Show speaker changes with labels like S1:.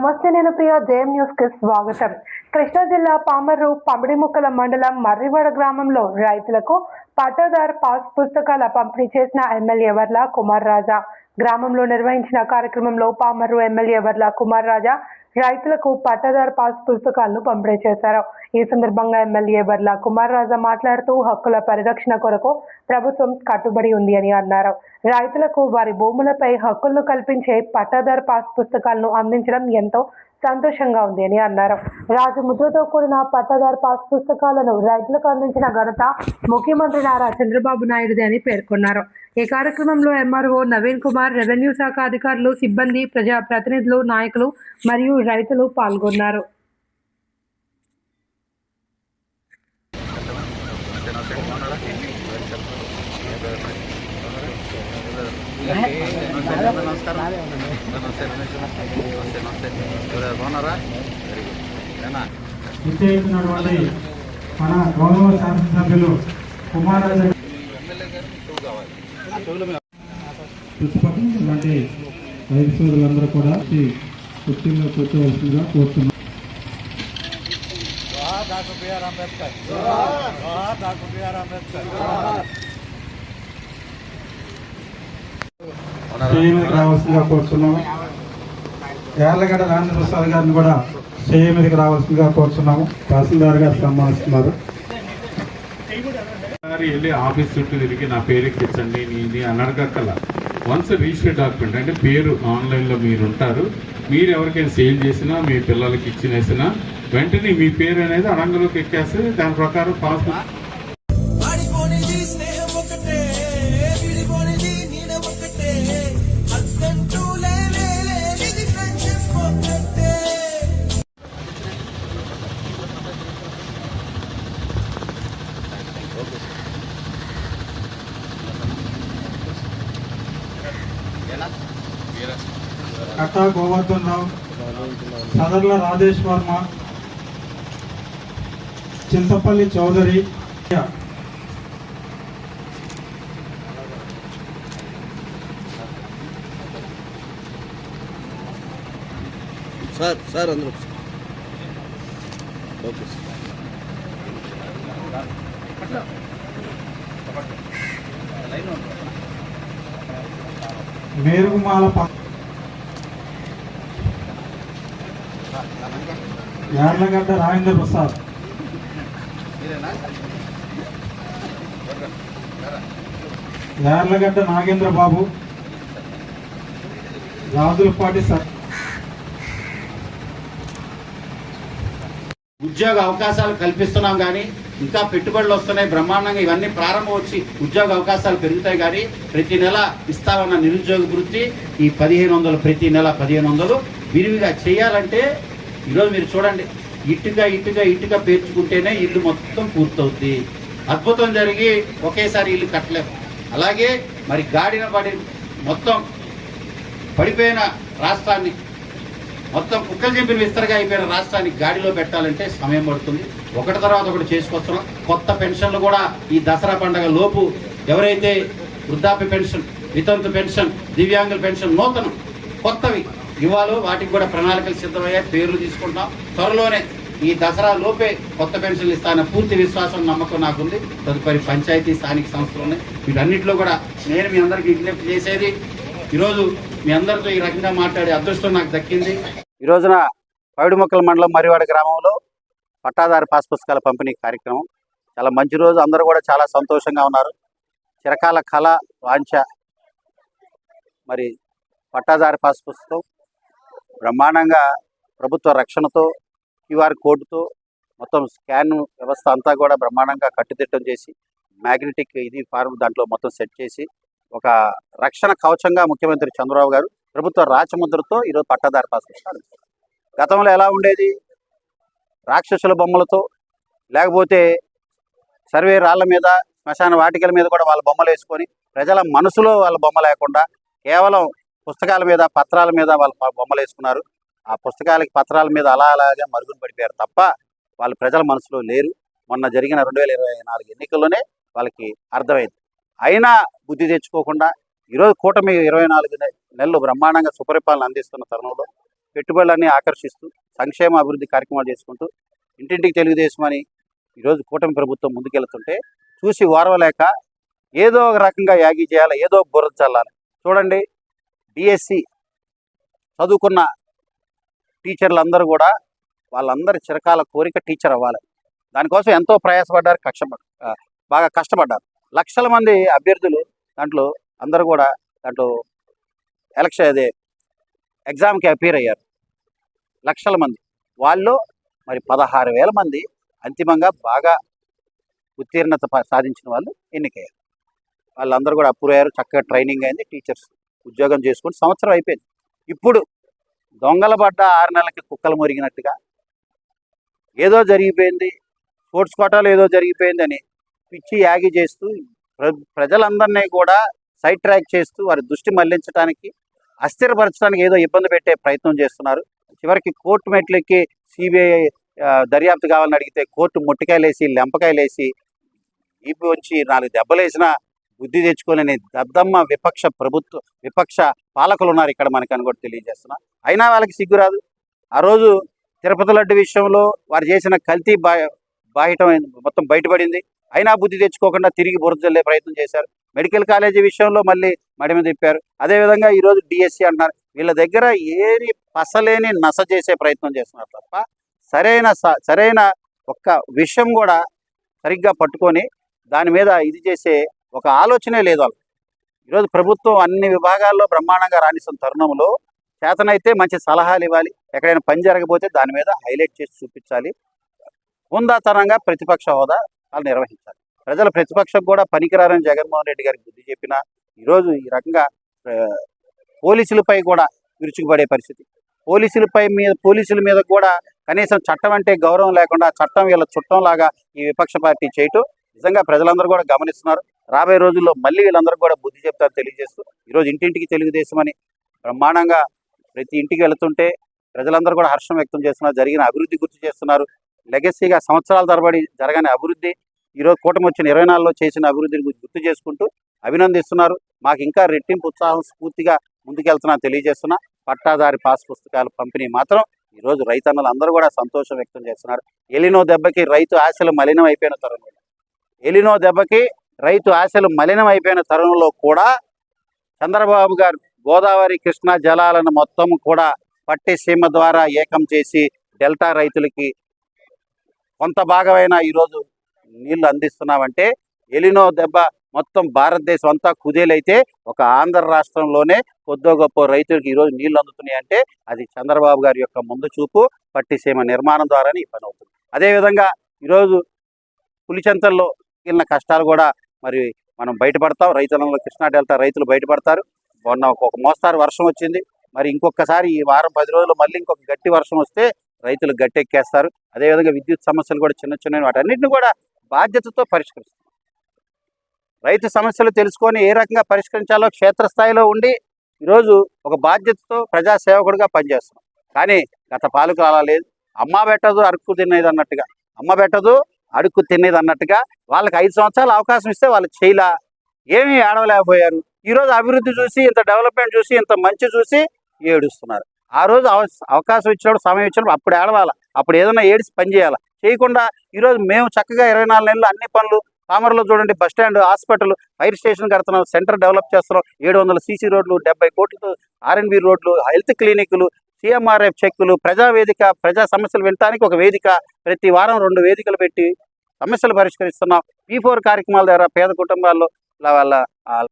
S1: నమస్తే, నేను ప్రియ. JM news కి స్వాగతం. కృష్ణా జిల్లా పామర్రు పమిడిముక్కల మండలం మర్రివాడ గ్రామంలో రైతులకు పట్టాదారు పాస్ పుస్తకాల పంపిణీ చేసిన ఎమ్మెల్యే వర్ల కుమార్ రాజా. గ్రామంలో నిర్వహించిన కార్యక్రమంలో పామర్రు ఎమ్మెల్యే వర్ల కుమార్ రాజా రైతులకు పట్టాదారు పాస్ పుస్తకాలను పంపిణీ చేశారు. ఈ సందర్భంగా ఎమ్మెల్యే వర్ల కుమార్ రాజా మాట్లాడుతూ హక్కుల పరిరక్షణ కొరకు ప్రభుత్వం కట్టుబడి ఉంది అని అన్నారు. రైతులకు వారి భూములపై హక్కులను కల్పించే పట్టాదారు పాస్ పుస్తకాలను అందించడం ఎంతో సంతోషంగా ఉంది అని అన్నారు. రాజముద్రతో కూడిన పట్టాదారు పాస్ పుస్తకాలను రైతులకు అందించిన ఘనత ముఖ్యమంత్రి నారా చంద్రబాబు నాయుడుది అని పేర్కొన్నారు. ఈ కార్యక్రమంలో ఎంఆర్ఓ నవీన్ కుమార్, రెవెన్యూ శాఖ అధికారులు, సిబ్బంది, ప్రజా ప్రతినిధులు, నాయకులు మరియు రైతులు పాల్గొన్నారు.
S2: ఇచ్చేసినటువంటి మన గౌరవ శాసనసభ్యులు కుమార్ రాజా ఇలాంటి రైతు సోదరులందరూ కూడా కుర్చీలో కూర్చోవలసిందిగా కోరుతున్నాం. రావాల్సిందిగా కోరుతున్నాము. యార్లగడ్డ రాజేంద్ర ప్రసాద్ గారిని కూడా స్టేజ్ మీదకి రావాల్సిందిగా కోరుతున్నాము. తహసీల్దార్ గారు సన్మానిస్తున్నారు.
S3: వెళ్ళి ఆఫీస్ చుట్టూ తిరిగి నా పేరు ఎక్కించండి నీది అని అడగక్కల. వన్స్ రిజిస్టర్డ్ డాక్యుమెంట్ అంటే పేరు ఆన్లైన్లో మీరు ఉంటారు. మీరు ఎవరికైనా సేల్ చేసినా మీ పిల్లలకి ఇచ్చినేసినా వెంటనే మీ పేరు అనేది అడంగలోకి ఎక్కేస్తే దాని ప్రకారం పాస్బుక్
S2: కట్టా గోవర్ధన్ రావు, సదర్ల రాజేష్ వర్మ, చింతపల్లి చౌదరి,
S4: సార్ అందరూ ఓకే
S2: మేరుగుమాల యార్లగడ్డ రాజేంద్ర ప్రసాద్, యార్లగడ్డ నాగేంద్ర బాబు, రాజులపాటి
S5: ఉద్యోగ అవకాశాలు కల్పిస్తున్నాం కానీ ఇంకా పెట్టుబడులు వస్తున్నాయి బ్రహ్మాండంగా. ఇవన్నీ ప్రారంభం వచ్చి ఉద్యోగ అవకాశాలు పెరుగుతాయి కానీ ప్రతి నెల ఇస్తామన్న నిరుద్యోగ వృత్తి ఈ 1500 ప్రతి నెల 1500 విరివిగా చేయాలంటే ఈరోజు మీరు చూడండి, ఇటుక పేర్చుకుంటేనే ఇల్లు మొత్తం పూర్తవుద్ది. అద్భుతం జరిగి ఒకేసారి ఇల్లు కట్టలేము. అలాగే మరి గాడిన పడి మొత్తం పడిపోయిన రాష్ట్రాన్ని, మొత్తం కుక్కలు చింపిన విస్తరగా అయిపోయిన రాష్ట్రాన్ని గాడిలో పెట్టాలంటే సమయం పడుతుంది. ఒకటి తర్వాత ఒకటి చేసుకొస్తున్నాం. కొత్త పెన్షన్లు కూడా ఈ దసరా పండుగ లోపు ఎవరైతే వృద్ధాప్య పెన్షన్, వితంతు పెన్షన్, దివ్యాంగుల పెన్షన్ నూతనం కొత్తవి ఇవ్వాలో వాటికి కూడా ప్రణాళికలు సిద్ధమయ్యాయి. పేర్లు తీసుకుంటాం. త్వరలోనే ఈ దసరా లోపే కొత్త పెన్షన్లు ఇస్తానన్న పూర్తి విశ్వాసం, నమ్మకం నాకుంది. తదుపరి పంచాయతీ, స్థానిక సంస్థలు ఉన్నాయి. వీటన్నిటిలో కూడా నేను మీ అందరికీ విజ్ఞప్తి చేసేది, ఈరోజు మీ అందరితో ఈ రకంగా మాట్లాడే అదృష్టం నాకు దక్కింది.
S6: ఈ రోజున పమిడిముక్కల మండలం మర్రివాడ గ్రామంలో పట్టాదారు పాస్ పుస్తకాల పంపిణీ కార్యక్రమం చాలా మంచి రోజు. అందరూ కూడా చాలా సంతోషంగా ఉన్నారు. చిరకాల కళ, వాంఛ మరి పట్టాదారు పాస్ పుస్తకం బ్రహ్మాండంగా ప్రభుత్వ రక్షణతో, క్యూఆర్ కోడ్తో మొత్తం స్కాన్ వ్యవస్థ అంతా కూడా బ్రహ్మాండంగా కట్టుదిట్టం చేసి మ్యాగ్నెటిక్ ఇది ఫార్మ్ దాంట్లో మొత్తం సెట్ చేసి ఒక రక్షణ కవచంగా ముఖ్యమంత్రి చంద్రబాబు గారు ప్రభుత్వ రాచముద్రతో ఈరోజు పట్టాదారు పాస్ పుస్తకాలు. గతంలో ఎలా ఉండేది, రాక్షసుల బొమ్మలతో లేకపోతే సర్వే రాళ్ల మీద, శ్మశాన వాటికల మీద కూడా వాళ్ళ బొమ్మలు వేసుకొని ప్రజల మనసులో వాళ్ళ బొమ్మ లేకుండా కేవలం పుస్తకాల మీద, పత్రాల మీద వాళ్ళ బొమ్మలు వేసుకున్నారు. ఆ పుస్తకాలకి, పత్రాల మీద అలాగే మరుగున పడిపోయారు తప్ప వాళ్ళు ప్రజల మనసులో లేరు. మొన్న జరిగిన 2024 ఎన్నికల్లోనే వాళ్ళకి అర్థమైంది. అయినా బుద్ధి తెచ్చుకోకుండా ఈరోజు కూటమి 24 నెలలు బ్రహ్మాండంగా సుపరిపాలన అందిస్తున్న తరుణంలో పెట్టుబడులన్నీ ఆకర్షిస్తూ సంక్షేమ అభివృద్ధి కార్యక్రమాలు చేసుకుంటూ ఇంటింటికి తెలుగుదేశం అని ఈరోజు కూటమి ప్రభుత్వం ముందుకెళ్తుంటే చూసి ఓర్వలేక ఏదో ఒక రకంగా యాగి చేయాలి, ఏదో బుర్ర చల్లాలి. చూడండి, డిఎస్సి చదువుకున్న టీచర్లందరూ కూడా వాళ్ళందరి చిరకాల కోరిక టీచర్ అవ్వాలి. దానికోసం ఎంతో ప్రయాసపడ్డారు, బాగా కష్టపడ్డారు. లక్షల మంది అభ్యర్థులు దాంట్లో అందరూ కూడా దాంట్లో ఎగ్జామ్కి అపీర్ అయ్యారు. లక్షల మంది వాళ్ళు మరి 16,000 మంది అంతిమంగా బాగా ఉత్తీర్ణత సాధించిన వాళ్ళు ఎన్నికయ్యారు. వాళ్ళందరూ కూడా అప్రూవ్ అయ్యారు, చక్కగా ట్రైనింగ్ అయింది, టీచర్స్ ఉద్యోగం చేసుకుని సంవత్సరం అయిపోయింది. ఇప్పుడు దొంగల పడ్డ 6 నెలలకి కుక్కలు మురిగినట్టుగా ఏదో జరిగిపోయింది, స్పోర్ట్స్ కోటాలో ఏదో జరిగిపోయిందని పిచ్చి యాగి చేస్తూ ప్రజలందరినీ కూడా సైడ్ ట్రాక్ చేస్తూ వారి దృష్టి మళ్లించడానికి, అస్థిరపరచడానికి ఏదో ఇబ్బంది పెట్టే ప్రయత్నం చేస్తున్నారు. చివరికి కోర్టు మెట్లెక్కి సిబిఐ దర్యాప్తు కావాలని అడిగితే కోర్టు మొట్టికాయలేసి లెంపకాయలేసి ఈపి వచ్చి 4 దెబ్బలేసినా బుద్ధి తెచ్చుకోలేని దద్దమ్మ విపక్ష పాలకులు ఉన్నారు ఇక్కడ మనకని కూడా తెలియజేస్తున్నా. అయినా వాళ్ళకి సిగ్గురాదు. ఆ రోజు తిరుపతి లడ్డు విషయంలో వారు చేసిన కల్తీ బాహిటం మొత్తం బయటపడింది. అయినా బుద్ధి తెచ్చుకోకుండా తిరిగి బురద జల్లే ప్రయత్నం చేశారు. మెడికల్ కాలేజీ విషయంలో మళ్ళీ మడిమ తిప్పారు. అదేవిధంగా ఈరోజు డిఎస్సి అంటున్నారు. వీళ్ళ దగ్గర ఏది పసలేని నస చేసే ప్రయత్నం చేస్తున్నారు తప్ప సరైన ఒక్క విషయం కూడా సరిగ్గా పట్టుకొని దాని మీద ఇది చేసే ఒక ఆలోచనే లేదు వాళ్ళకి. ఈరోజు ప్రభుత్వం అన్ని విభాగాల్లో బ్రహ్మాండంగా రాణిస్తున్న తరుణంలో చేతనైతే మంచి సలహాలు ఇవ్వాలి, ఎక్కడైనా పని జరగకపోతే దాని మీద హైలైట్ చేసి చూపించాలి. హుందాతనంగా ప్రతిపక్ష హోదా వాళ్ళు నిర్వహించాలి. ప్రజల ప్రతిపక్షం కూడా పనికిరారని జగన్మోహన్ రెడ్డి గారికి బుద్ధి చెప్పినా ఈరోజు ఈ రకంగా పోలీసులపై కూడా విరుచుకుపడే పరిస్థితి. పోలీసుల మీద కూడా కనీసం చట్టం అంటే గౌరవం లేకుండా చట్టం వీళ్ళ చుట్టంలాగా ఈ విపక్ష పార్టీ చేయటం నిజంగా ప్రజలందరూ కూడా గమనిస్తున్నారు. రాబోయే రోజుల్లో మళ్ళీ వీళ్ళందరూ కూడా బుద్ధి చెప్తారు తెలియజేస్తూ ఈరోజు ఇంటింటికి తెలుగుదేశం అని బ్రహ్మాండంగా ప్రతి ఇంటికి వెళుతుంటే ప్రజలందరూ కూడా హర్షం వ్యక్తం చేస్తున్నారు. జరిగిన అభివృద్ధి గుర్తు చేస్తున్నారు. లెగసీగా సంవత్సరాల తరబడి జరగని అభివృద్ధి ఈరోజు కూటమి వచ్చిన 24లో చేసిన అభివృద్ధిని గుర్తు చేసుకుంటూ అభినందిస్తున్నారు. మాకు ఇంకా రెట్టింపు ఉత్సాహం స్ఫూర్తిగా ముందుకెళ్తున్నా తెలియజేస్తున్నా. పట్టాదారి పాస్ పుస్తకాల పంపిణీ మాత్రం ఈరోజు రైతన్నలు అందరూ కూడా సంతోషం వ్యక్తం చేస్తున్నారు. ఎలినో దెబ్బకి రైతు ఆశలు మలినం అయిపోయిన తరుణంలో కూడా చంద్రబాబు గారు గోదావరి కృష్ణా జలాలను మొత్తం కూడా పట్టిసీమ ద్వారా ఏకం చేసి డెల్టా రైతులకి కొంత భాగమైన ఈరోజు నీళ్లు అందిస్తున్నామంటే ఎలినో దెబ్బ మొత్తం భారతదేశం అంతా కుదేలైతే ఒక ఆంధ్ర రాష్ట్రంలోనే కొద్దో గొప్ప రైతులకు ఈరోజు నీళ్లు అందుతున్నాయి అంటే అది చంద్రబాబు గారి యొక్క ముందు చూపు, పట్టిసీమ నిర్మాణం ద్వారానే ఈ పని అవుతుంది. అదేవిధంగా ఈరోజు పులిచెంతల్లో మిగిలిన కష్టాలు కూడా మరి మనం బయటపడతాం. రైతులలో కృష్ణా డెల్టా రైతులు బయటపడతారు. మొన్న ఒక మోస్తారు వర్షం వచ్చింది, మరి ఇంకొకసారి ఈ వారం 10 రోజులు మళ్ళీ ఇంకొక గట్టి వర్షం వస్తే రైతులు గట్టెక్కేస్తారు. అదేవిధంగా విద్యుత్ సమస్యలు కూడా చిన్న వాటన్నిటిని కూడా బాధ్యతతో పరిష్కరిస్తారు. రైతు సమస్యలు తెలుసుకొని ఏ రకంగా పరిష్కరించాలో క్షేత్రస్థాయిలో ఉండి ఈరోజు ఒక బాధ్యతతో ప్రజాసేవకుడిగా పనిచేస్తున్నాం. కానీ గత పాలకులు అలా లేదు. అమ్మ పెట్టదు అడుక్కు తినేది అన్నట్టుగా వాళ్ళకి 5 సంవత్సరాలు అవకాశం ఇస్తే వాళ్ళు చేయలా, ఏమీ ఏడవలేకపోయారు. ఈరోజు అభివృద్ధి చూసి, ఇంత డెవలప్మెంట్ చూసి, ఇంత మంచి చూసి ఏడుస్తున్నారు. ఆ రోజు అవకాశం ఇచ్చినప్పుడు, సమయం ఇచ్చినప్పుడు అప్పుడు ఏడవాలా, అప్పుడు ఏదైనా ఏడిసి పని చేయాలా. చేయకుండా ఈరోజు మేము చక్కగా 24 నెలలు అన్ని పనులు పామర్లో చూడండి, బస్టాండ్, హాస్పిటల్, ఫైర్ స్టేషన్ కడుతున్నాం, సెంటర్ డెవలప్ చేస్తున్నాం, 700 సీసీ రోడ్లు, 70 కోట్లతో R&B రోడ్లు, హెల్త్ క్లినిక్లు, CMRF చెక్కులు, ప్రజావేదిక, ప్రజా సమస్యలు వినటానికి ఒక వేదిక, ప్రతి వారం 2 వేదికలు పెట్టి సమస్యలు పరిష్కరిస్తున్నాం. P4 కార్యక్రమాల ద్వారా పేద కుటుంబాల్లో వాళ్ళ